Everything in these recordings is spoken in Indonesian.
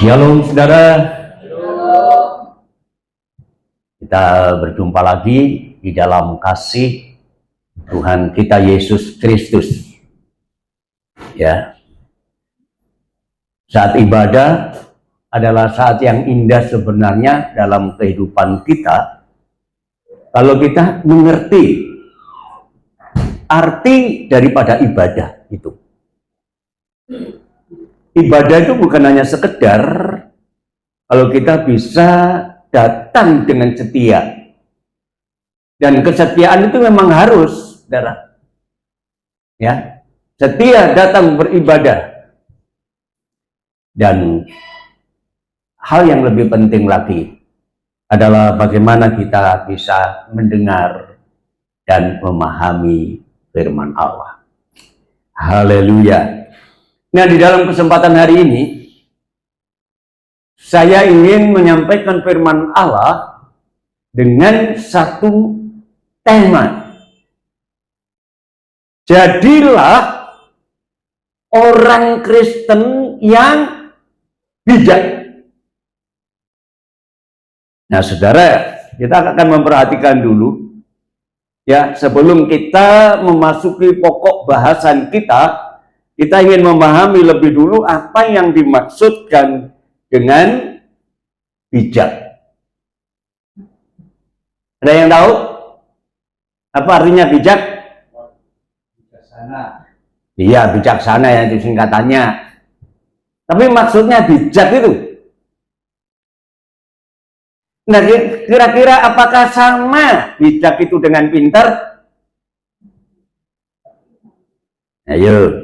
Shalom saudara. Kita berjumpa lagi di dalam kasih Tuhan kita Yesus Kristus. Ya. Saat ibadah adalah saat yang indah sebenarnya dalam kehidupan kita. Kalau kita mengerti arti daripada ibadah itu. Ibadah itu bukan hanya sekedar kalau kita bisa datang dengan setia. Dan kesetiaan itu memang harus, saudara. Ya, setia datang beribadah. Dan hal yang lebih penting lagi adalah bagaimana kita bisa mendengar dan memahami firman Allah. Haleluya. Nah, di dalam kesempatan hari ini saya ingin menyampaikan firman Allah dengan satu tema. Jadilah orang Kristen yang bijak. Nah, saudara, kita akan memperhatikan dulu ya, sebelum kita memasuki pokok bahasan kita ingin memahami lebih dulu apa yang dimaksudkan dengan bijak. Ada yang tahu apa artinya bijak? Bijaksana. Iya, bijaksana ya itu singkatannya. Tapi maksudnya bijak itu. Nah, kira-kira apakah sama bijak itu dengan pintar? Ayo.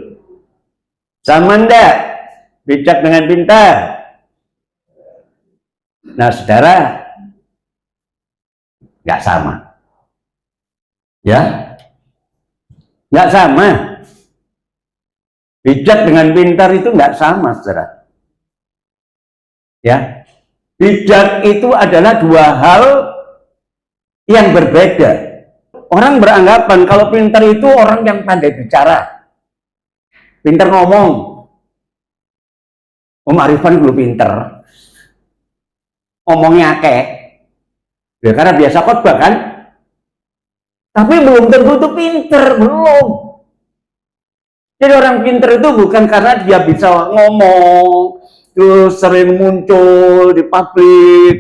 Sama enggak bijak dengan pintar? Nah, saudara, nggak sama. Ya, nggak sama. Bijak dengan pintar itu nggak sama, saudara. Ya, bijak itu adalah dua hal yang berbeda. Orang beranggapan kalau pintar itu orang yang pandai bicara. Pinter ngomong. Om Arifan dulu pinter. Ngomongnya akeh. Ya, karena biasa khotbah kan. Tapi belum tentu itu pinter, belum. Jadi orang pinter itu bukan karena dia bisa ngomong, terus sering muncul di publik.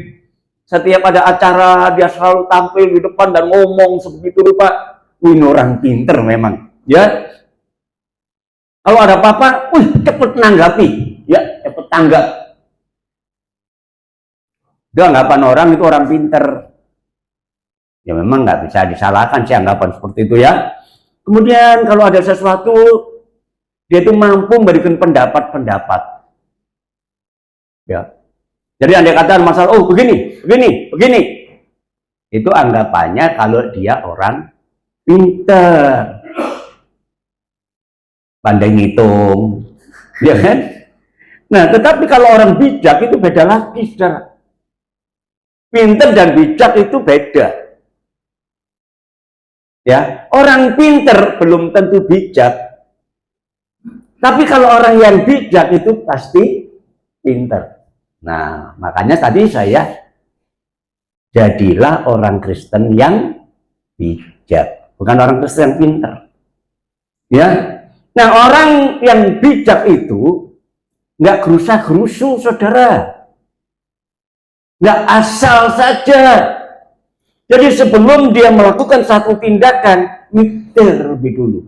Setiap ada acara dia selalu tampil di depan dan ngomong sebegitu rupa. Ini orang pinter memang, ya. Kalau ada apa-apa, cepet menanggapi, ya, cepet tanggap. Itu anggapan orang itu orang pinter. Ya memang nggak bisa disalahkan sih anggapan seperti itu ya. Kemudian kalau ada sesuatu, dia itu mampu memberikan pendapat-pendapat. Ya. Jadi andai kata masalah, begini. Itu anggapannya kalau dia orang pinter. Pandai ngitung, ya kan? Nah, tetapi kalau orang bijak itu beda lagi, saudara. Pinter dan bijak itu beda. Ya, orang pinter belum tentu bijak. Tapi kalau orang yang bijak itu pasti pinter. Nah, makanya tadi saya jadilah orang Kristen yang bijak, bukan orang Kristen yang pinter. Ya. Nah, orang yang bijak itu nggak gerusa-gerusu, saudara. Nggak asal saja. Jadi sebelum dia melakukan satu tindakan, mikir lebih dulu.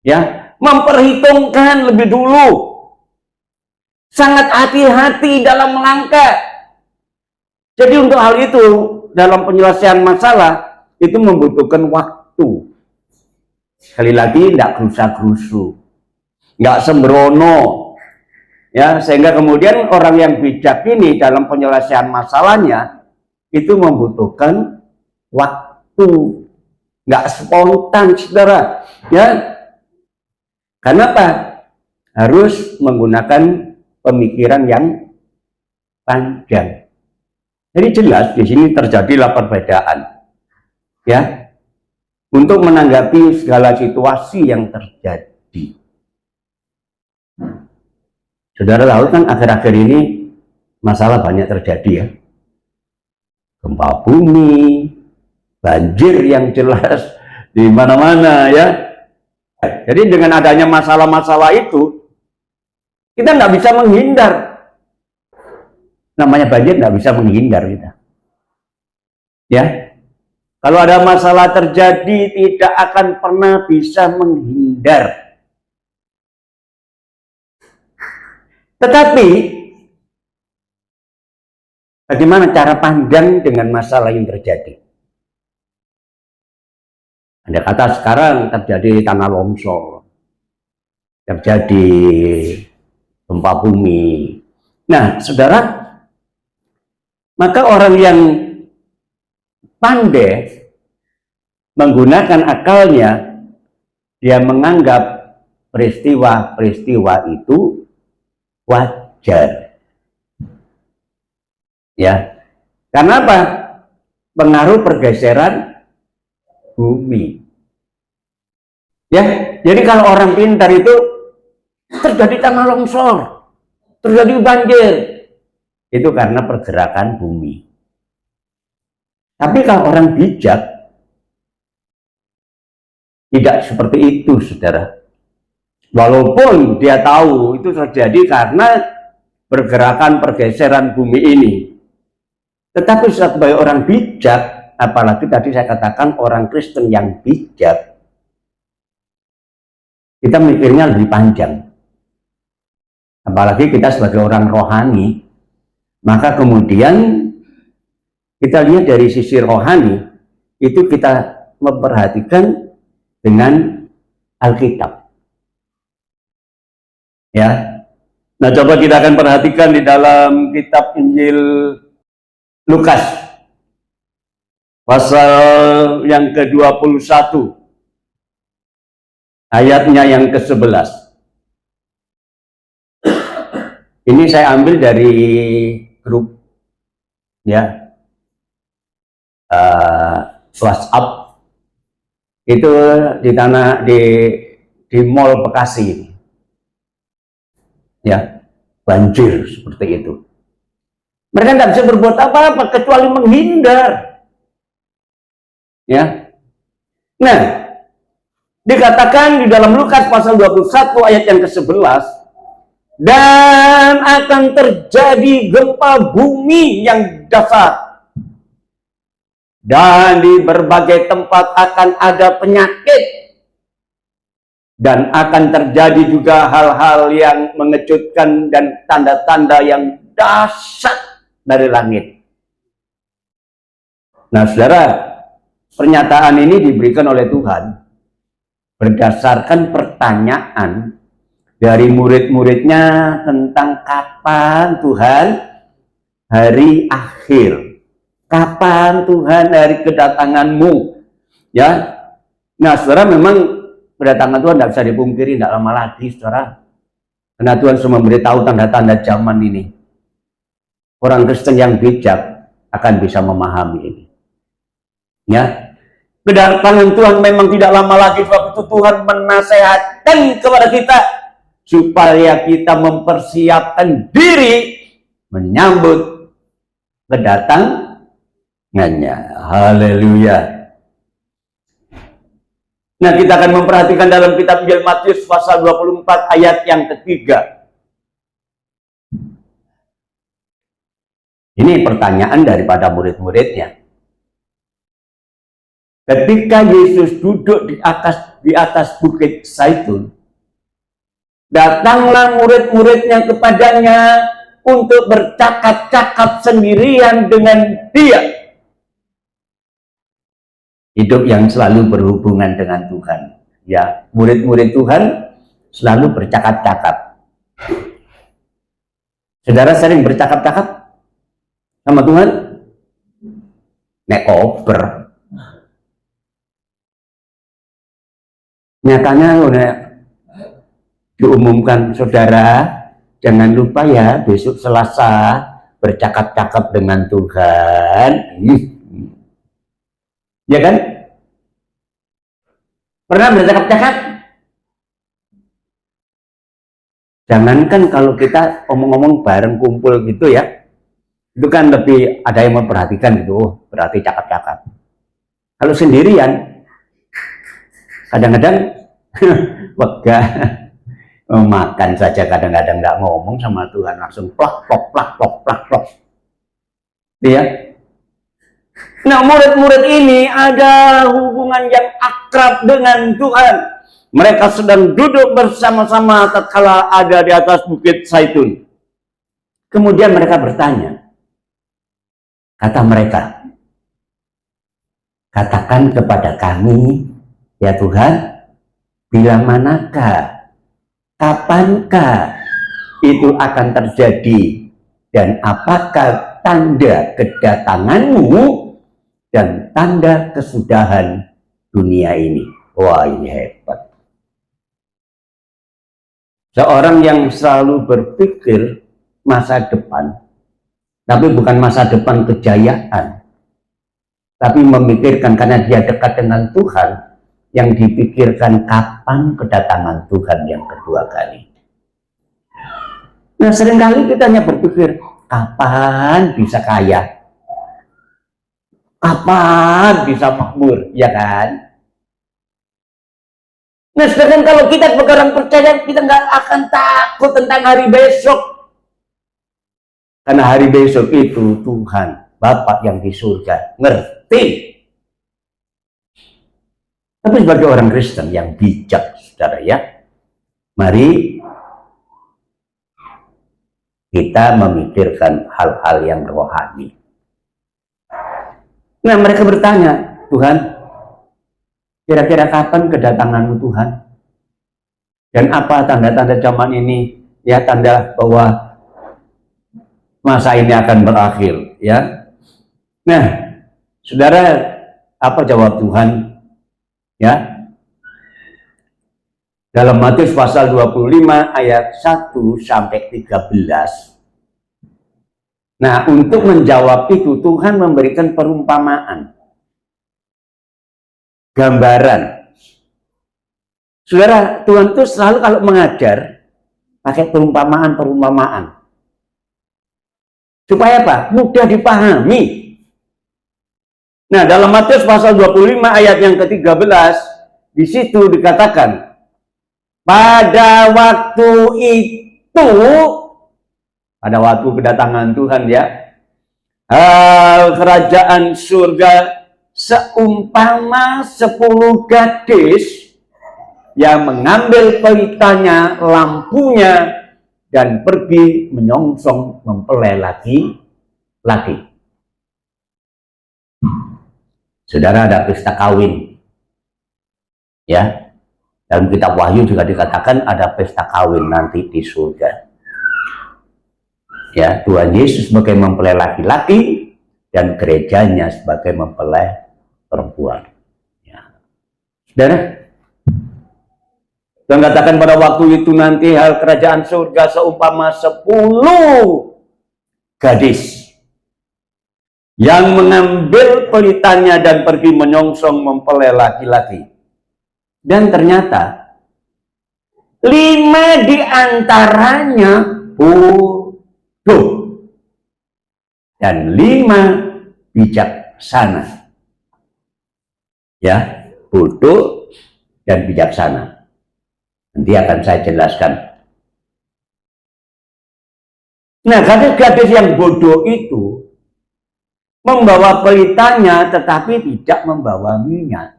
Ya, memperhitungkan lebih dulu. Sangat hati-hati dalam melangkah. Jadi untuk hal itu, dalam penyelesaian masalah, itu membutuhkan waktu. Sekali lagi, tidak gerusa-gerusu, nggak sembrono, ya, sehingga kemudian orang yang bijak ini dalam penyelesaian masalahnya itu membutuhkan waktu, nggak spontan, saudara, ya. Kenapa? Harus menggunakan pemikiran yang panjang. Jadi jelas di sini terjadilah perbedaan, ya. Untuk menanggapi segala situasi yang terjadi. Saudara tahu kan akhir-akhir ini masalah banyak terjadi ya. Gempa bumi, banjir yang jelas di mana-mana ya. Jadi dengan adanya masalah-masalah itu, kita nggak bisa menghindar. Namanya banjir nggak bisa menghindar kita. Ya, kalau ada masalah terjadi tidak akan pernah bisa menghindar. Tetapi bagaimana cara pandang dengan masalah yang terjadi? Ada kata sekarang terjadi tanah longsor, terjadi gempa bumi. Nah, saudara, maka orang yang pandai menggunakan akalnya, dia menganggap peristiwa-peristiwa itu wajar. Ya. Karena apa? Pengaruh pergeseran bumi. Ya, jadi kalau orang pintar itu terjadi tanah longsor, terjadi banjir, itu karena pergerakan bumi. Tapi kalau orang bijak tidak seperti itu, saudara. Walaupun dia tahu itu terjadi karena pergerakan pergeseran bumi ini, tetapi sebagai orang bijak, apalagi tadi saya katakan orang Kristen yang bijak, kita mikirnya lebih panjang. Apalagi kita sebagai orang rohani, maka kemudian kita lihat dari sisi rohani, itu kita memperhatikan dengan Alkitab. Ya. Nah, coba kita akan perhatikan di dalam kitab Injil Lukas pasal yang ke-21 ayatnya yang ke-11. Ini saya ambil dari grup ya WhatsApp itu di Mall Bekasi ya, banjir seperti itu. Mereka tidak bisa berbuat apa-apa kecuali menghindar ya. Nah, dikatakan di dalam Lukas pasal 21 ayat yang ke-11, dan akan terjadi gempa bumi yang dahsyat, dan di berbagai tempat akan ada penyakit, dan akan terjadi juga hal-hal yang mengejutkan dan tanda-tanda yang dahsyat dari langit. Nah, saudara, pernyataan ini diberikan oleh Tuhan berdasarkan pertanyaan dari murid-muridnya tentang kapan Tuhan hari akhir, kapan Tuhan hari kedatanganmu, ya. Nah, saudara, memang kedatangan Tuhan tidak bisa dipungkiri, tidak lama lagi, saudara. Karena Tuhan sudah memberitahu tanda-tanda zaman ini. Orang Kristen yang bijak akan bisa memahami ini. Ya, kedatangan Tuhan memang tidak lama lagi, sebab itu Tuhan menasehatkan kepada kita supaya kita mempersiapkan diri menyambut kedatangannya. Haleluya. Nah, kita akan memperhatikan dalam kitab Injil Matius pasal 24 ayat yang ketiga. Ini pertanyaan daripada murid-muridnya. Ketika Yesus duduk di atas bukit Zaitun, datanglah murid-muridnya kepadanya untuk bercakap-cakap sendirian dengan dia. Hidup yang selalu berhubungan dengan Tuhan. Ya, murid-murid Tuhan selalu bercakap-cakap. Saudara sering bercakap-cakap sama Tuhan? Nek kober. Nyatanya udah diumumkan, saudara, jangan lupa ya besok Selasa bercakap-cakap dengan Tuhan. Ya kan? Pernah bercakap-cakap? Jangankan kalau kita omong-omong bareng kumpul gitu ya, itu kan lebih ada yang memperhatikan gitu, oh, berarti cakap-cakap. Kalau sendirian, kadang-kadang wegah makan saja kadang-kadang nggak ngomong sama Tuhan, langsung plak plok plak plok plak plok. Ya. Nah, murid-murid ini ada hubungan yang akrab dengan Tuhan. Mereka sedang duduk bersama-sama tatkala ada di atas bukit Zaitun. Kemudian mereka bertanya, kata mereka, katakan kepada kami, ya Tuhan, bila manakah, kapankah itu akan terjadi, dan apakah tanda kedatanganmu dan tanda kesudahan dunia ini. Wah, ini hebat. Seorang yang selalu berpikir masa depan, tapi bukan masa depan kejayaan, tapi memikirkan karena dia dekat dengan Tuhan, yang dipikirkan kapan kedatangan Tuhan yang kedua kali. Nah, seringkali kita hanya berpikir, kapan bisa kaya? Kapan bisa makmur? Ya kan? Nah, sedangkan kalau kita sebagai orang percaya, kita nggak akan takut tentang hari besok. Karena hari besok itu Tuhan, Bapa yang di surga, ngerti. Tapi sebagai orang Kristen yang bijak, saudara ya, mari kita memikirkan hal-hal yang rohani. Nah, mereka bertanya, Tuhan, kira-kira kapan kedatanganmu Tuhan? Dan apa tanda-tanda zaman ini? Ya, tanda bahwa masa ini akan berakhir. Ya. Nah, saudara, apa jawab Tuhan? Ya, dalam Matius pasal 25 ayat 1 sampai 13. Nah, untuk menjawab itu Tuhan memberikan perumpamaan. Gambaran. Saudara, Tuhan itu selalu kalau mengajar pakai perumpamaan-perumpamaan. Supaya apa? Mudah dipahami. Nah, dalam Matius pasal 25 ayat yang ke-13, di situ dikatakan, pada waktu itu, pada waktu kedatangan Tuhan ya, kerajaan surga seumpama 10 gadis yang mengambil pelitanya, lampunya, dan pergi menyongsong mempelai laki-laki. Saudara, ada pesta kawin. Ya, dalam kitab Wahyu juga dikatakan ada pesta kawin nanti di surga. Ya, Tuhan Yesus sebagai mempelai laki-laki dan gerejanya sebagai mempelai perempuan. Ya. Saudara, Tuhan katakan pada waktu itu nanti hal kerajaan surga seumpama 10 gadis yang mengambil pelitanya dan pergi menyongsong mempelai laki-laki. Dan ternyata 5 diantaranya bodoh dan 5 bijaksana. Ya, bodoh dan bijaksana. Nanti akan saya jelaskan. Nah, gadis-gadis yang bodoh itu membawa pelitanya tetapi tidak membawa minyak.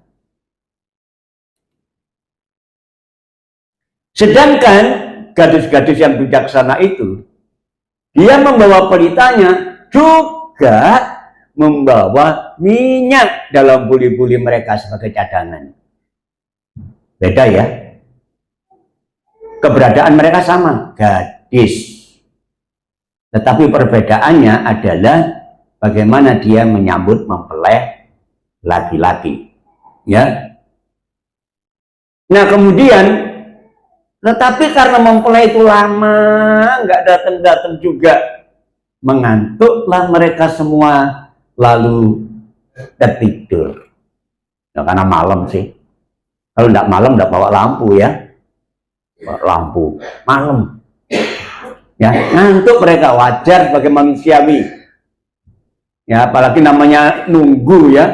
Sedangkan gadis-gadis yang bijaksana itu, dia membawa pelitanya juga membawa minyak dalam buli-buli mereka sebagai cadangan. Beda ya. Keberadaan mereka sama, gadis. Tetapi perbedaannya adalah bagaimana dia menyambut mempelai laki-laki. Ya. Nah, kemudian tetapi karena mempelai itu lama, nggak datang-datang juga, mengantuklah mereka semua, lalu tertidur. Ya, karena malam sih. Kalau nggak malam nggak bawa lampu ya. Bawa lampu malam. Ya, ngantuk mereka, wajar sebagai manusiawi. Ya, apalagi namanya nunggu ya.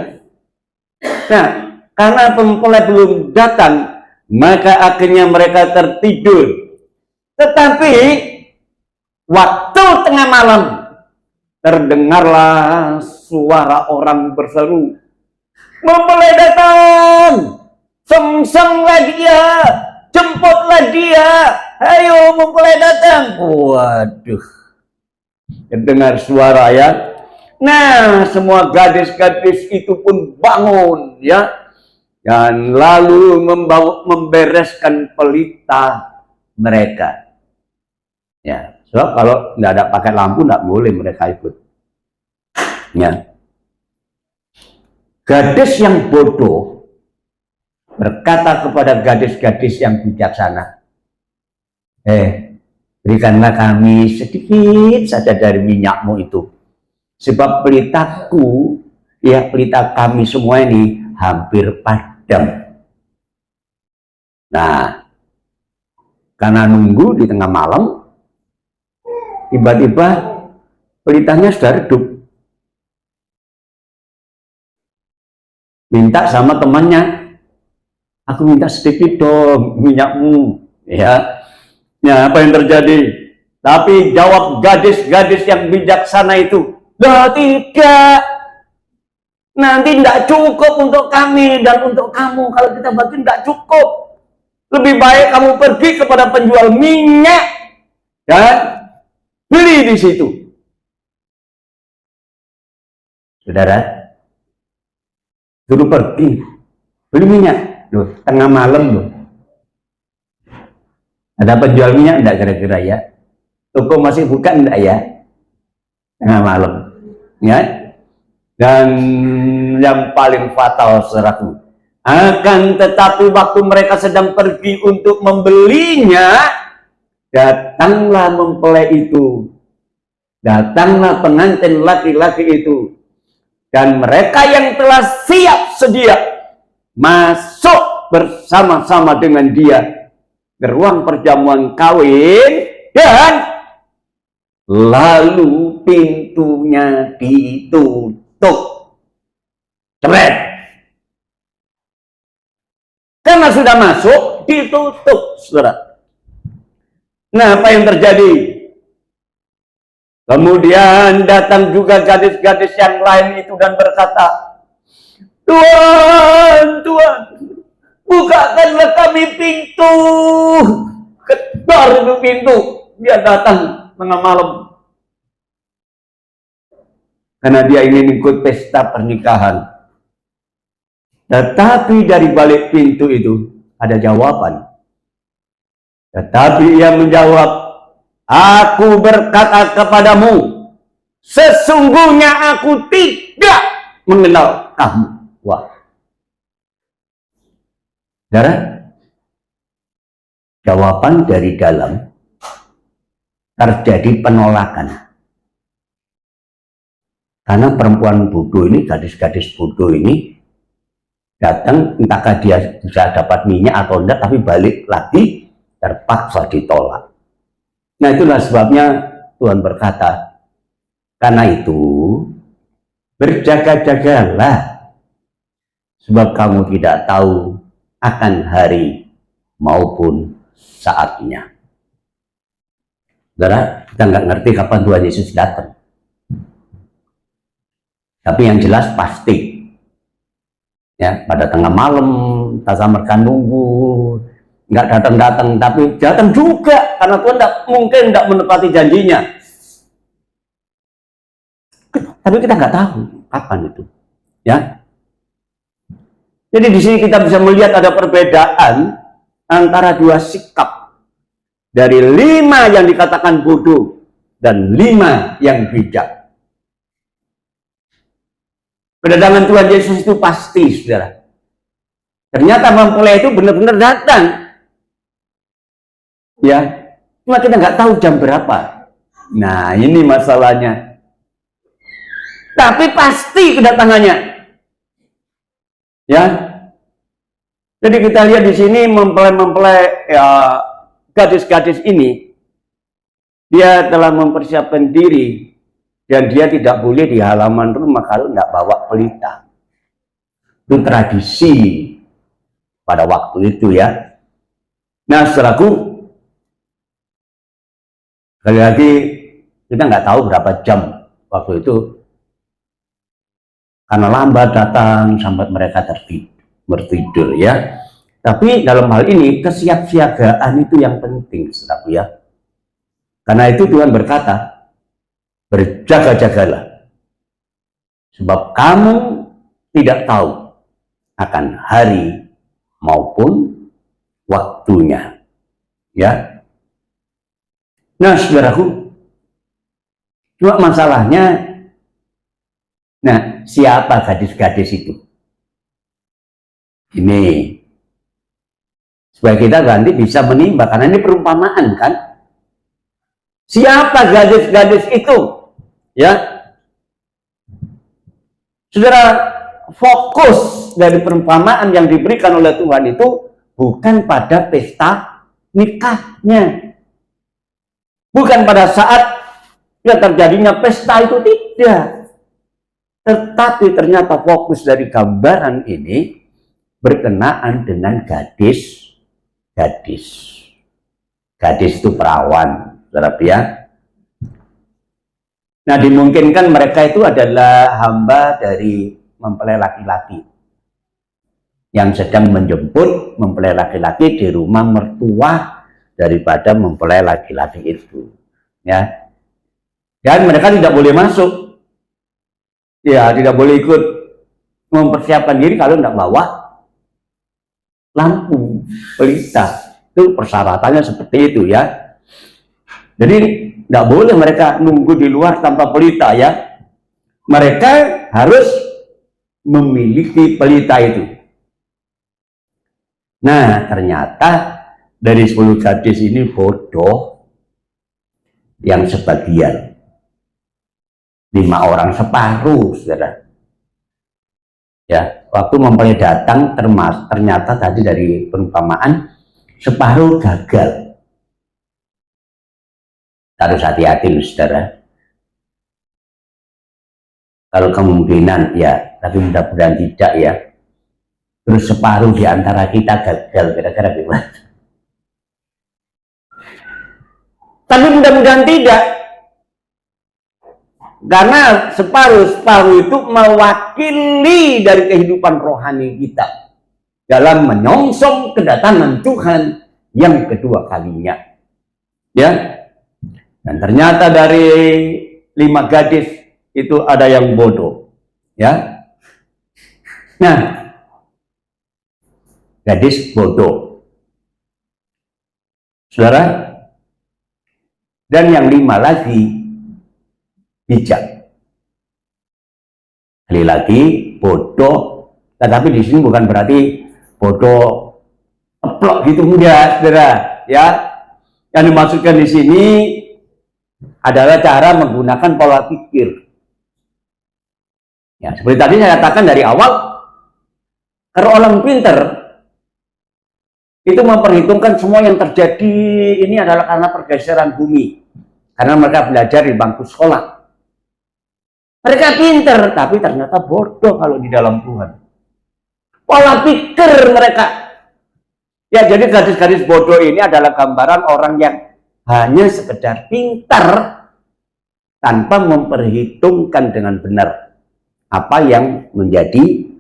Nah, karena mempelai belum datang, maka akhirnya mereka tertidur. Tetapi waktu tengah malam terdengarlah suara orang berseru, mempelai datang, sengsenglah dia, jemputlah dia, ayo mempelai datang. Waduh, dengar suara ya. Nah, semua gadis-gadis itu pun bangun ya, dan lalu membereskan pelita mereka. Ya, sebab kalau nggak ada pakai lampu nggak boleh mereka ikut. Ya, gadis yang bodoh berkata kepada gadis-gadis yang bijaksana, berikanlah kami sedikit saja dari minyakmu itu, sebab pelitaku, ya pelita kami semua ini hampir padam. Nah, karena nunggu di tengah malam, tiba-tiba pelitanya sudah redup. Minta sama temannya, aku minta sedikit dong minyakmu. Ya, apa yang terjadi? Tapi jawab gadis-gadis yang bijaksana itu, "Lah tidak, nanti tidak cukup untuk kami dan untuk kamu. Kalau kita bagi tidak cukup. Lebih baik kamu pergi kepada penjual minyak dan beli di situ." Saudara, dulu pergi beli minyak, loh, tengah malam loh. Ada penjual minyak enggak kira-kira ya? Toko masih buka enggak ya? Tengah malam, ya. Dan yang paling fatal, saudaraku, akan tetapi waktu mereka sedang pergi untuk membelinya, datanglah mempelai itu, datanglah pengantin laki-laki itu, dan mereka yang telah siap sedia masuk bersama-sama dengan dia ke ruang perjamuan kawin, dan lalu pintunya ditutup. Keren. Karena sudah masuk, ditutup, saudara. Nah, apa yang terjadi? Kemudian datang juga gadis-gadis yang lain itu dan berkata, Tuhan, Tuhan, bukakanlah kami pintu. Kedor itu pintu. Dia datang tengah malam. Karena dia ingin ikut pesta pernikahan. Tetapi dari balik pintu itu ada jawaban. Tetapi ia menjawab, aku berkata kepadamu, sesungguhnya aku tidak mengenal kamu. Wah. Saudara, jawaban dari dalam terjadi penolakan. Karena perempuan bodoh ini, gadis-gadis bodoh ini datang, entahkah dia bisa dapat minyak atau enggak, tapi balik lagi terpaksa ditolak. Nah, itulah sebabnya Tuhan berkata, karena itu berjaga-jagalah, sebab kamu tidak tahu akan hari maupun saatnya. Saudara, kita nggak ngerti kapan Tuhan Yesus datang. Tapi yang jelas pasti, ya, pada tengah malam, tasa mereka nunggu, nggak datang-datang, tapi datang juga, karena Tuhan mungkin tidak menepati janjinya. Tapi kita nggak tahu kapan itu, ya. Jadi di sini kita bisa melihat ada perbedaan antara dua sikap dari 5 yang dikatakan bodoh dan 5 yang bijak. Kedatangan Tuhan Yesus itu pasti, saudara. Ternyata mempelai itu benar-benar datang. Ya, cuma kita nggak tahu jam berapa. Nah, ini masalahnya. Tapi pasti kedatangannya. Ya. Jadi kita lihat di sini mempelai-mempelai, ya, gadis-gadis ini dia telah mempersiapkan diri dan dia tidak boleh di halaman rumah kalau tidak bawa pelita. Itu tradisi pada waktu itu ya. Nah, saudaraku, sekali lagi kita nggak tahu berapa jam waktu itu karena lambat datang sampai mereka tertidur ya. Tapi dalam hal ini kesiapsiagaan itu yang penting, saudaraku ya. Karena itu Tuhan berkata, berjaga-jagalah, sebab kamu tidak tahu akan hari maupun waktunya. Ya. Nah, saudaraku, cuma masalahnya, nah, siapa gadis-gadis itu? Ini supaya kita nanti bisa menimba, karena ini perumpamaan kan. Siapa gadis-gadis itu? Ya, saudara, fokus dari perumpamaan yang diberikan oleh Tuhan itu bukan pada pesta nikahnya, bukan pada saat ya terjadinya pesta itu, tidak. Tetapi ternyata fokus dari gambaran ini berkenaan dengan gadis. Gadis itu perawan, saudara ya. Nah, dimungkinkan mereka itu adalah hamba dari mempelai laki-laki yang sedang menjemput mempelai laki-laki di rumah mertua daripada mempelai laki-laki itu, ya. Dan mereka tidak boleh masuk, ya, tidak boleh ikut mempersiapkan diri kalau tidak bawa lampu pelita. Itu persyaratannya seperti itu ya. Jadi tidak boleh mereka nunggu di luar tanpa pelita ya. Mereka harus memiliki pelita itu. Nah, ternyata dari 10 gadis ini bodoh yang sebagian. 5 orang separuh, saudara. Ya, waktu mempelai datang ternyata tadi dari perumpamaan separuh gagal. Harus hati-hati, saudara. Kalau kemungkinan ya, tapi mudah-mudahan tidak ya. Terus separuh di antara kita gagal, kira-kira gimana? Tapi mudah-mudahan tidak. Karena separuh itu mewakili dari kehidupan rohani kita dalam menyongsong kedatangan Tuhan yang kedua kalinya. Ya. Dan ternyata dari 5 gadis itu ada yang bodoh. Ya. Nah, gadis bodoh, saudara. Dan yang 5 lagi bijak. Sekali lagi bodoh, tetapi di sini bukan berarti bodoh eplok gitu, mudah, saudara. Ya, yang dimaksudkan di sini adalah cara menggunakan pola pikir. Ya, seperti tadi saya katakan dari awal, kalau orang pinter itu memperhitungkan semua yang terjadi ini adalah karena pergeseran bumi, karena mereka belajar di bangku sekolah. Mereka pinter, tapi ternyata bodoh kalau di dalam Tuhan. Pola pikir mereka. Ya, jadi gadis-gadis bodoh ini adalah gambaran orang yang hanya sekedar pintar tanpa memperhitungkan dengan benar apa yang menjadi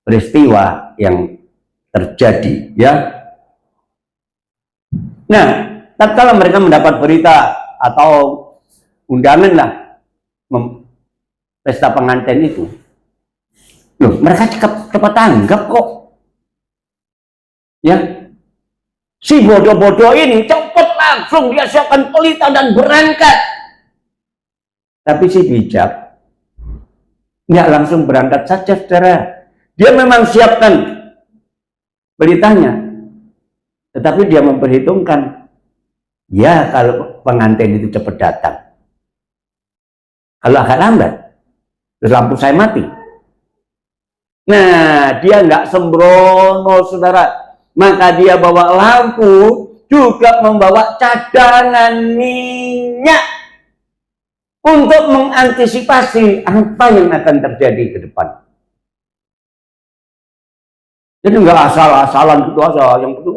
peristiwa yang terjadi, ya. Nah, tatkala mereka mendapat berita atau undangan lah pesta pengantin itu, loh, mereka cepat tanggap kok, ya. Si bodoh-bodoh ini cepat langsung dia siapkan pelita dan berangkat. Tapi si bijak nggak langsung berangkat saja, saudara. Dia memang siapkan pelitanya, tetapi dia memperhitungkan, ya, kalau pengantin itu cepat datang, kalau agak lambat, terus lampu saya mati. Nah, dia nggak sembrono, saudara. Maka dia bawa lampu juga membawa cadangan minyak untuk mengantisipasi apa yang akan terjadi ke depan. Jadi nggak asal-asalan gitu aja, yang penting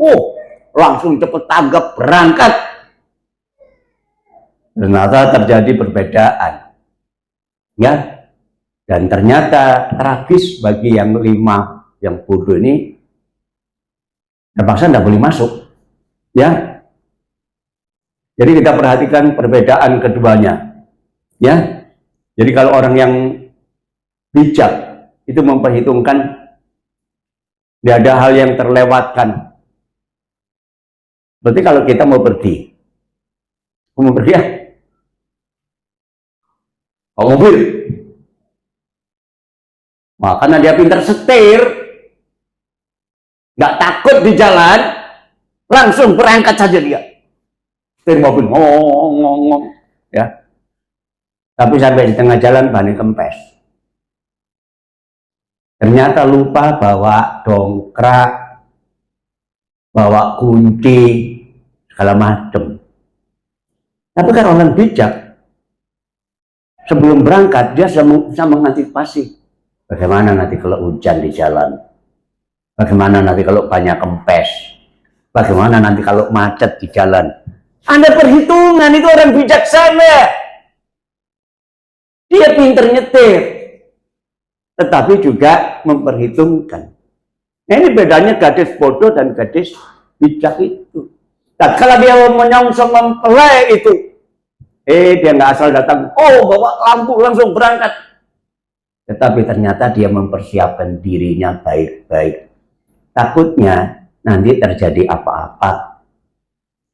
langsung cepet tanggap berangkat. Ternyata terjadi perbedaan, ya. Dan ternyata tragis bagi yang 5 yang bodoh ini, terpaksa tidak boleh masuk, ya. Jadi kita perhatikan perbedaan keduanya, ya. Jadi kalau orang yang bijak itu memperhitungkan tidak ada hal yang terlewatkan. Berarti kalau kita mau pergi ya, mobil, karena dia pintar setir, nggak takut di jalan, langsung berangkat saja dia. Setir mobil, ngomong, ya. Tapi sampai di tengah jalan bannya kempes. Ternyata lupa bawa dongkrak, bawa kunci, segala macam. Tapi kan orang bijak, sebelum berangkat dia bisa mengantisipasi. Bagaimana nanti kalau hujan di jalan? Bagaimana nanti kalau banyak kempes? Bagaimana nanti kalau macet di jalan? Ada perhitungan, itu orang bijaksana. Dia pinter nyetir, tetapi juga memperhitungkan. Nah, ini bedanya gadis bodoh dan gadis bijak itu. Dan kalau dia menyongsong mempelai itu, dia nggak asal datang, bawa lampu langsung berangkat. Tetapi ternyata dia mempersiapkan dirinya baik-baik. Takutnya nanti terjadi apa-apa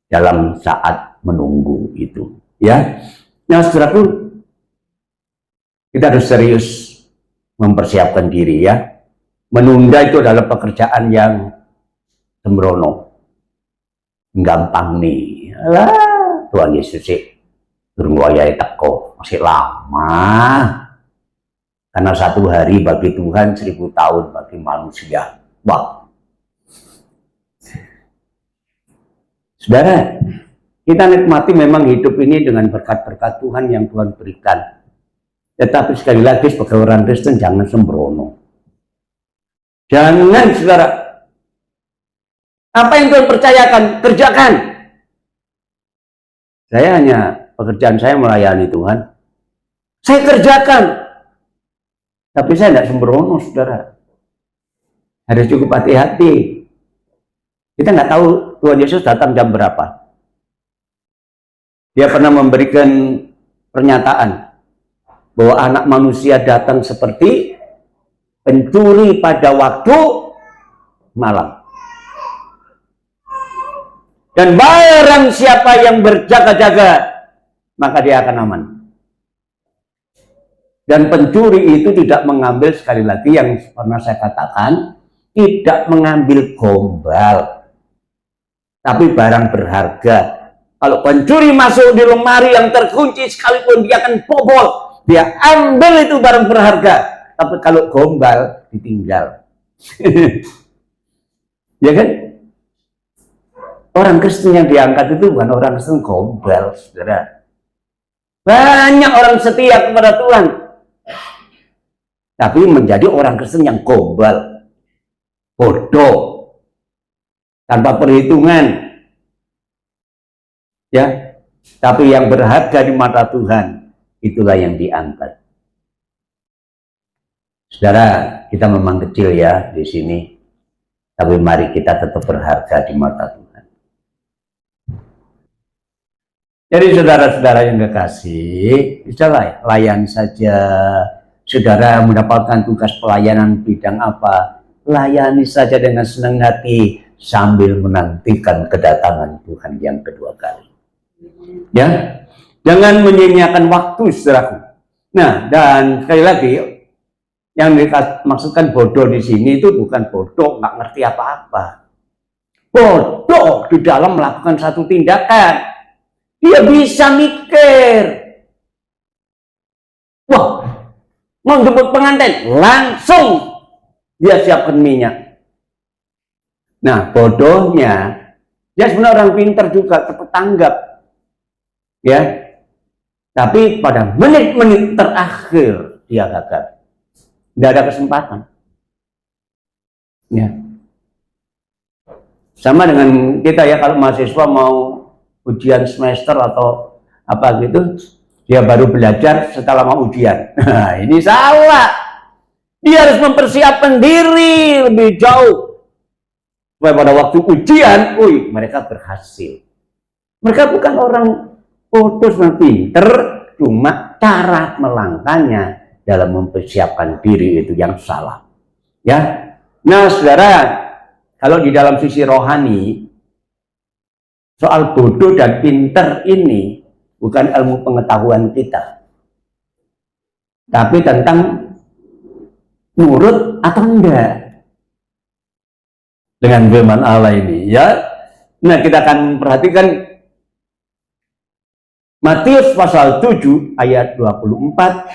dalam saat menunggu itu, ya. Nah, saudaraku, kita harus serius mempersiapkan diri, ya. Menunda itu adalah pekerjaan yang sembrono, gampang nih. Alah, Tuhan Yesus sih durung wayahe teko, masih lama. Karena 1 hari bagi Tuhan 1000 tahun bagi manusia. Wah. Saudara, kita nikmati memang hidup ini dengan berkat-berkat Tuhan yang Tuhan berikan. Tetapi sekali lagi sebagai orang Kristen jangan sembrono. Jangan, saudara. Apa yang Tuhan percayakan, kerjakan. Saya hanya, pekerjaan saya melayani Tuhan. Saya kerjakan. Tapi saya tidak sembrono, saudara. Harus cukup hati-hati. Kita nggak tahu Tuhan Yesus datang jam berapa. Dia pernah memberikan pernyataan bahwa anak manusia datang seperti pencuri pada waktu malam. Dan barang siapa yang berjaga-jaga, maka dia akan aman. Dan pencuri itu tidak mengambil, sekali lagi yang pernah saya katakan, tidak mengambil gombal, tapi barang berharga. Kalau pencuri masuk di lemari yang terkunci, sekalipun dia akan bobol, dia ambil itu barang berharga. Tapi kalau gombal, ditinggal. Ya kan? Orang Kristen yang diangkat itu bukan orang Kristen gombal, saudara. Banyak orang setia kepada Tuhan, tapi menjadi orang Kristen yang gombal, bodoh, tanpa perhitungan, ya. Tapi yang berharga di mata Tuhan, itulah yang diangkat. Saudara, kita memang kecil ya di sini, tapi mari kita tetap berharga di mata Tuhan. Jadi saudara-saudara yang kekasih, bisa layani saja. Saudara mendapatkan tugas pelayanan bidang apa, layani saja dengan senang hati sambil menantikan kedatangan Tuhan yang kedua kali. Ya, jangan menyia-nyiakan waktu, saudaraku. Nah, dan sekali lagi, yang dimaksudkan bodoh di sini itu bukan bodoh nggak ngerti apa-apa. Bodoh di dalam melakukan satu tindakan. Dia bisa mikir. Wah, mau jemput pengantin, langsung dia siapkan minyak. Nah, bodohnya Dia sebenarnya orang pintar juga, cepat tanggap. Ya. Tapi pada menit-menit terakhir dia gagal. Tidak ada kesempatan. Ya. Sama dengan kita ya, kalau mahasiswa mau ujian semester atau apa gitu, dia baru belajar setelah mau ujian. Nah, ini salah. Dia harus mempersiapkan diri lebih jauh. Supaya pada waktu ujian, mereka berhasil. Mereka bukan orang bodoh dan pinter, cuma cara melangkahnya dalam mempersiapkan diri itu yang salah. Ya. Nah, saudara, kalau di dalam sisi rohani, soal bodoh dan pinter ini bukan ilmu pengetahuan kita, tapi tentang nurut atau enggak dengan firman Allah ini, ya. Nah, kita akan perhatikan Matius pasal 7 ayat 24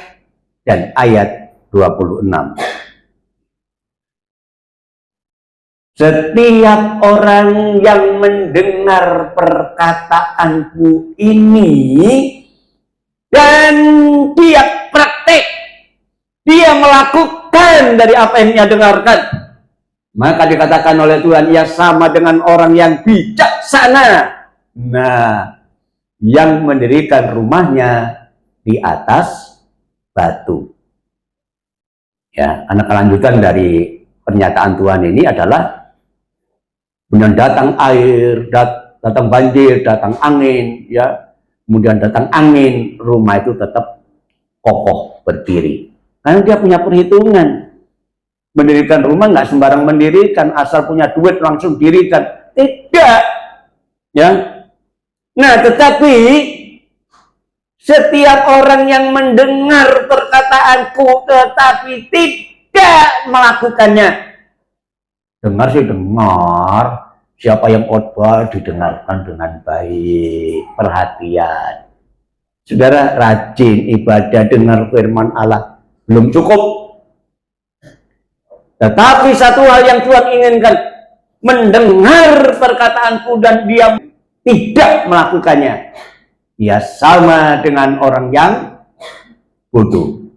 dan ayat 26. Setiap orang yang mendengar perkataanku ini dan dia praktek, dia melakukan dari apa yang dia dengarkan, maka dikatakan oleh Tuhan, ia sama dengan orang yang bijaksana. Nah, yang mendirikan rumahnya di atas batu. Ya, anak kelanjutan dari pernyataan Tuhan ini adalah kemudian datang air, datang banjir, datang angin, ya. Kemudian datang angin, rumah itu tetap kokoh berdiri. Karena dia punya perhitungan. Mendirikan rumah nggak sembarang mendirikan, asal punya duit langsung dirikan. Tidak. Ya. Nah, tetapi setiap orang yang mendengar perkataanku tetapi tidak melakukannya. Dengar sih dengar, siapa yang khotbah didengarkan dengan baik, perhatian. Saudara rajin ibadah, dengar firman Allah, belum cukup. Tetapi satu hal yang Tuhan inginkan, mendengar perkataanku dan dia tidak melakukannya. Dia sama dengan orang yang bodoh,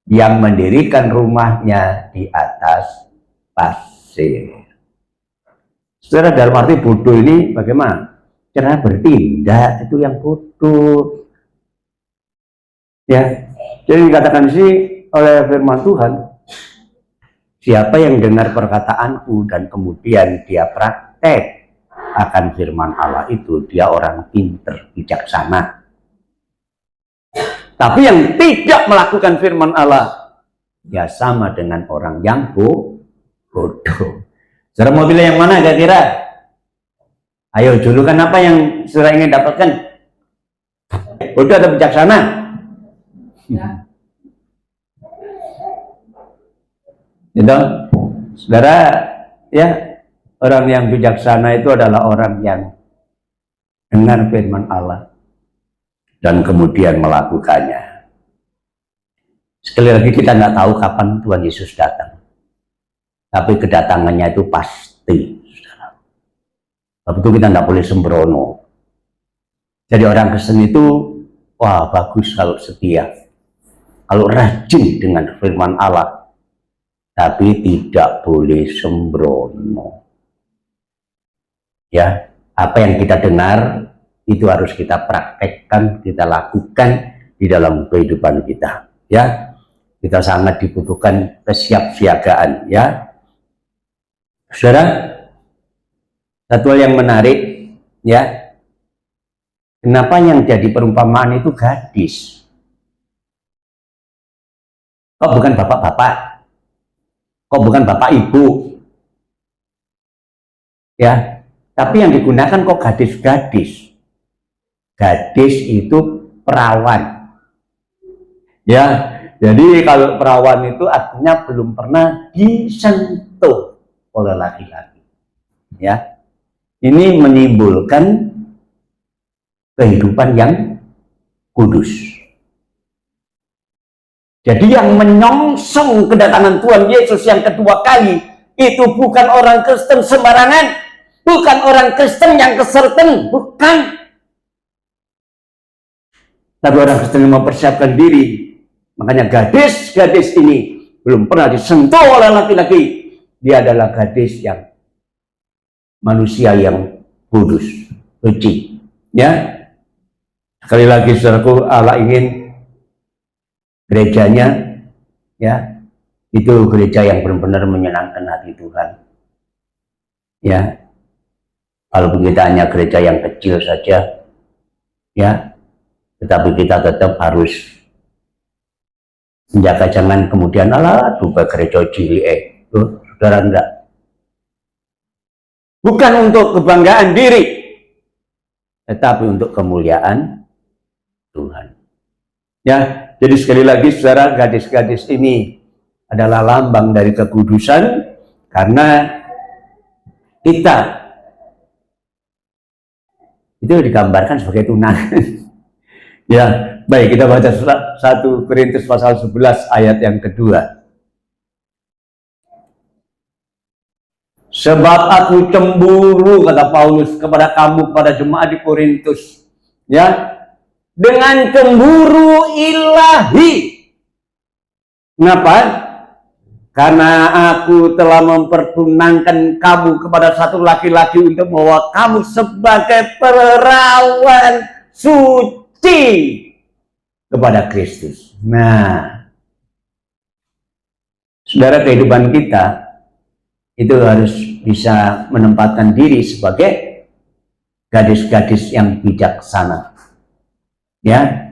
yang mendirikan rumahnya di atas pasir. Saudara, dalam arti bodoh ini bagaimana? Cara bertindak itu yang bodoh. Ya, jadi dikatakan sih oleh firman Tuhan, siapa yang dengar perkataanku dan kemudian dia praktek akan firman Allah itu, dia orang pinter, bijaksana. Tapi yang tidak melakukan firman Allah, dia sama dengan orang yang bodoh. Saudara mau pilih yang mana kira-kira? Ayo, julukan apa yang saudara ingin dapatkan? Bodoh atau bijaksana? Ya. Gitu. Saudara, ya, orang yang bijaksana itu adalah orang yang dengar firman Allah dan kemudian melakukannya. Sekali lagi, kita nggak tahu kapan Tuhan Yesus datang. Tapi kedatangannya itu pasti, saudara. Sebab itu kita tidak boleh sembrono. Jadi orang Kristen itu, wah bagus kalau setia, kalau rajin dengan firman Allah, tapi tidak boleh sembrono. Ya, apa yang kita dengar itu harus kita praktekkan, kita lakukan di dalam kehidupan kita. Ya, kita sangat dibutuhkan kesiapsiagaan. Ya. Saudara, satu hal yang menarik, ya, kenapa yang jadi perumpamaan itu gadis? Kok bukan bapak-bapak? Kok bukan bapak ibu? Ya, tapi yang digunakan kok gadis-gadis. Gadis itu perawan. Ya, jadi kalau perawan itu artinya belum pernah disentuh oleh laki-laki. Ya, ini menimbulkan kehidupan yang kudus. Jadi yang menyongsong kedatangan Tuhan Yesus yang kedua kali itu bukan orang Kristen sembarangan, bukan orang Kristen yang keserten, bukan. Tapi orang Kristen yang mempersiapkan diri. Makanya gadis-gadis ini belum pernah disentuh oleh laki-laki. Dia adalah gadis yang manusia yang kudus, suci. Ya, sekali lagi saudaraku, Allah ingin gerejanya, ya, itu gereja yang benar-benar menyenangkan hati Tuhan. Ya, kalau kita hanya gereja yang kecil saja, ya, tetapi kita tetap harus menjaga, jangan kemudian Allah berubah gereja cilik, saudara, enggak. Bukan untuk kebanggaan diri, tetapi untuk kemuliaan Tuhan. Ya, jadi sekali lagi saudara, gadis-gadis ini adalah lambang dari kekudusan, karena kita itu digambarkan sebagai tunangan. Ya, baik, kita baca 1 Korintus pasal 11 ayat yang kedua. Sebab aku cemburu, kata Paulus kepada kamu, pada jemaat di Korintus, ya, dengan cemburu ilahi. Kenapa? Karena aku telah mempertunangkan kamu kepada satu laki-laki untuk membawa kamu sebagai perawan suci kepada Kristus. Nah, saudara, kehidupan kita itu harus bisa menempatkan diri sebagai gadis-gadis yang bijaksana. Ya,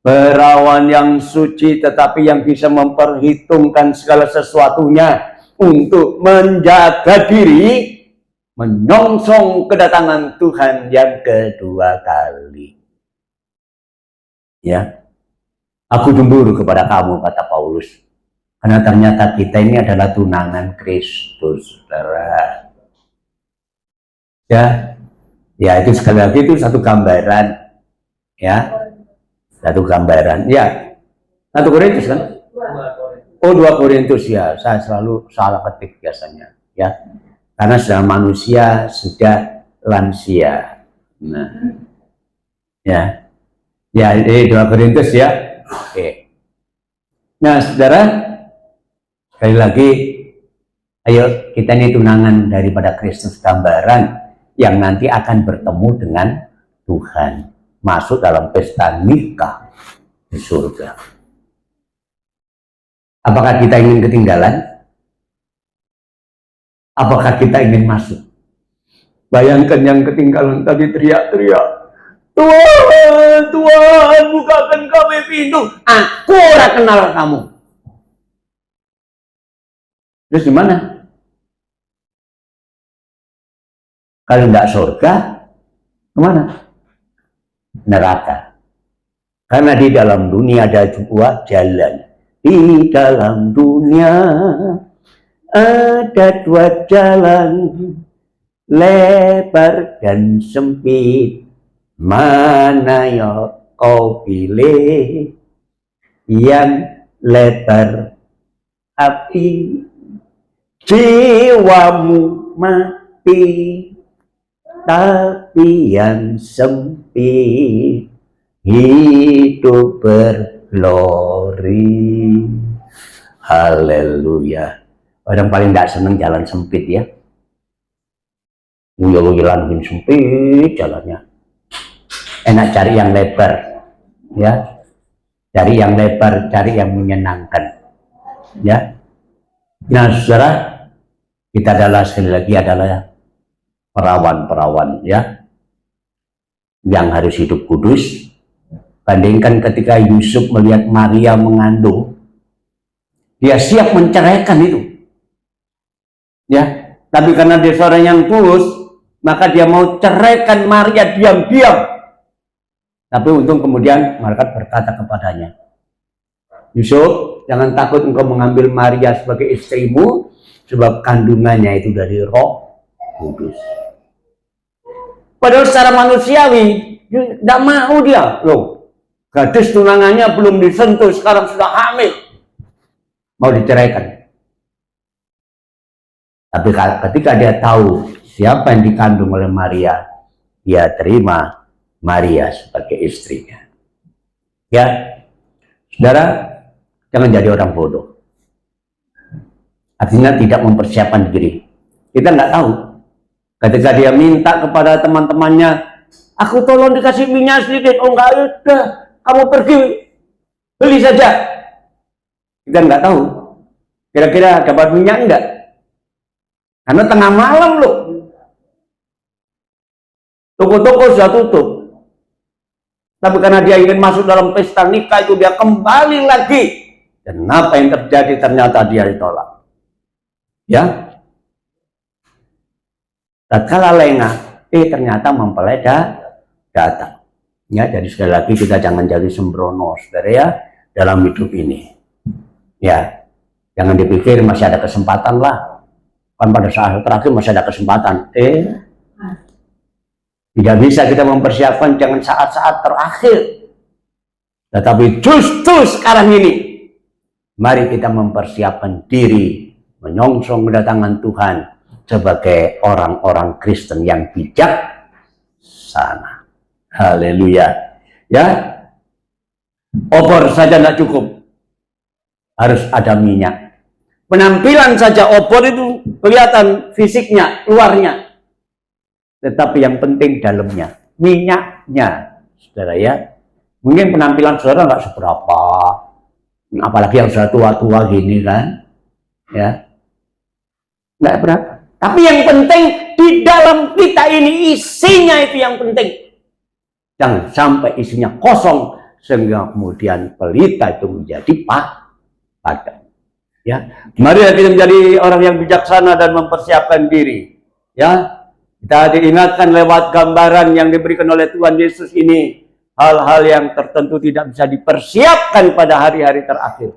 perawan yang suci, tetapi yang bisa memperhitungkan segala sesuatunya untuk menjaga diri, menyongsong kedatangan Tuhan yang kedua kali. Ya, aku cemburu kepada kamu, kata Paulus, karena ternyata kita ini adalah tunangan Kristus, saudara. Ya, ya, itu sekali lagi itu satu gambaran, ya, satu gambaran. Ya, 1 Korintus kan? 2 Korintus, ya, saya selalu salah ketik biasanya, ya, karena sudah manusia, sudah lansia. Nah, ya, ya, ini 2 Korintus, ya. Oke. Nah, saudara, sekali lagi, ayo kita ini tunangan daripada Kristus, gambaran yang nanti akan bertemu dengan Tuhan, masuk dalam pesta nikah di surga. Apakah kita ingin ketinggalan? Apakah kita ingin masuk? Bayangkan yang ketinggalan tadi teriak-teriak, Tuhan, Tuhan, bukakan kami pintu. Aku ora kenal kamu. Terus gimana? Kalau tidak surga, kemana? Neraka. Karena di dalam dunia ada dua jalan. Di dalam dunia ada dua jalan, lebar dan sempit. Mana yang kau pilih? Yang lebar api, jiwamu mati, tapi yang sempit hidup berglori. Haleluya. Orang paling tidak senang jalan sempit, ya. Uyul-uyulan makin sempit jalannya. Enak cari yang lebar, ya. Cari yang lebar, cari yang menyenangkan, ya. Nah, saudara, kita adalah sekali lagi adalah perawan-perawan, ya, yang harus hidup kudus. Bandingkan ketika Yusuf melihat Maria mengandung, dia siap menceraikan itu, ya. Tapi karena dia seorang yang tulus, maka dia mau ceraikan Maria diam-diam. Tapi untung kemudian malaikat berkata kepadanya, Yusuf, jangan takut engkau mengambil Maria sebagai istrimu, sebab kandungannya itu dari Roh Kudus. Padahal secara manusiawi tidak mau dia, loh, gadis tunangannya belum disentuh, sekarang sudah hamil, mau diceraikan. Tapi ketika dia tahu siapa yang dikandung oleh Maria, dia terima Maria sebagai istrinya. Ya, saudara, jangan jadi orang bodoh. Artinya tidak mempersiapkan diri. Kita nggak tahu. Ketika dia minta kepada teman-temannya, aku tolong dikasih minyak sedikit. Oh enggak, udah, kamu pergi beli saja. Kita nggak tahu. Kira-kira dapat minyak enggak? Karena tengah malam loh. Toko-toko sudah tutup. Tapi karena dia ingin masuk dalam pesta nikah itu, dia kembali lagi. Dan apa yang terjadi? Ternyata dia ditolak. Ya. Tatkala lengah, ternyata mempelai datang. Ya, jadi sekali lagi kita jangan jadi sembrono, saudara ya, dalam hidup ini. Ya, jangan dipikir masih ada kesempatan lah. Kan pada saat terakhir masih ada kesempatan. Tidak bisa kita mempersiapkan jangan saat-saat terakhir. Tetapi justru sekarang ini, mari kita mempersiapkan diri, menyongsong kedatangan Tuhan sebagai orang-orang Kristen yang bijaksana. Haleluya. Ya, obor saja tidak cukup, harus ada minyak. Penampilan saja obor itu kelihatan fisiknya, luarnya. Tetapi yang penting dalamnya, minyaknya, saudara ya. Mungkin penampilan saudara nggak seberapa, apalagi yang sudah tua-tua gini kan, ya, nggak berapa. Tapi yang penting di dalam kita ini isinya itu yang penting. Jangan sampai isinya kosong sehingga kemudian pelita itu menjadi padam. Ya, mari kita menjadi orang yang bijaksana dan mempersiapkan diri. Ya. Kita diingatkan lewat gambaran yang diberikan oleh Tuhan Yesus ini, hal-hal yang tertentu tidak bisa dipersiapkan pada hari-hari terakhir.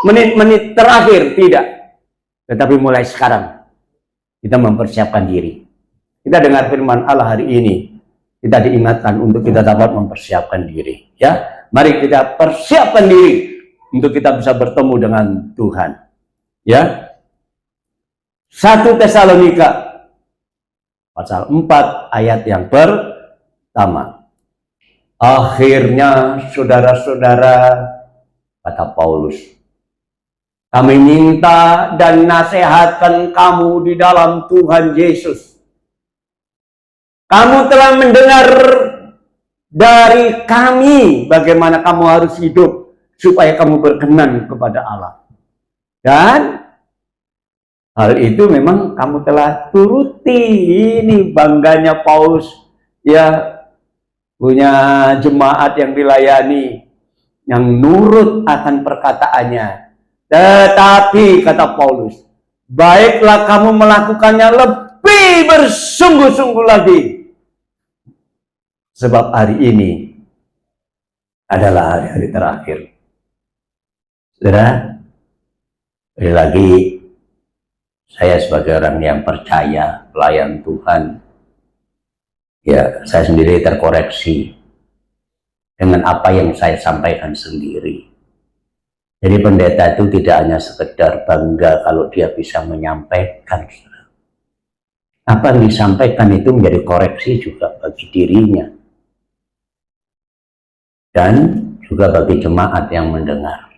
Menit-menit terakhir tidak. Tetapi mulai sekarang kita mempersiapkan diri. Kita dengar firman Allah hari ini, kita diingatkan untuk kita dapat mempersiapkan diri. Ya, mari kita persiapkan diri untuk kita bisa bertemu dengan Tuhan. Ya. 1 Tesalonika pasal 4 ayat yang pertama. Akhirnya saudara-saudara, kata Paulus, kami minta dan nasihatkan kamu di dalam Tuhan Yesus. Kamu telah mendengar dari kami bagaimana kamu harus hidup supaya kamu berkenan kepada Allah. Dan hal itu memang kamu telah turuti. Ini bangganya Paulus, ya, punya jemaat yang dilayani, yang nurut akan perkataannya. Tetapi kata Paulus, baiklah kamu melakukannya lebih bersungguh-sungguh lagi. Sebab hari ini adalah hari-hari terakhir. Saudara, sekali lagi, saya sebagai orang yang percaya, pelayan Tuhan, ya saya sendiri terkoreksi dengan apa yang saya sampaikan sendiri. Jadi pendeta itu tidak hanya sekedar bangga kalau dia bisa menyampaikan. Apa yang disampaikan itu menjadi koreksi juga bagi dirinya. Dan juga bagi jemaat yang mendengar.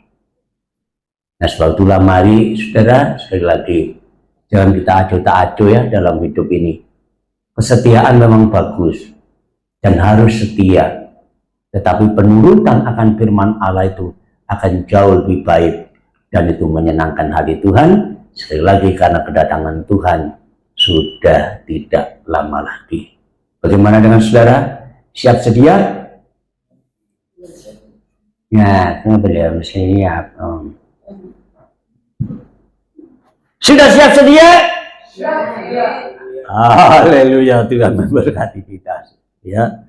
Nah, sebab itulah mari saudara, sekali lagi, jangan kita acuh-acuh ya dalam hidup ini. Kesetiaan memang bagus dan harus setia. Tetapi penurutan akan firman Allah itu akan jauh lebih baik. Dan itu menyenangkan hati Tuhan. Sekali lagi karena kedatangan Tuhan sudah tidak lama lagi. Bagaimana dengan saudara? Siap sedia? Ya, beliau siap. Sudah siap sedia? Siap. Haleluya, Tuhan memberkati kita. Ya.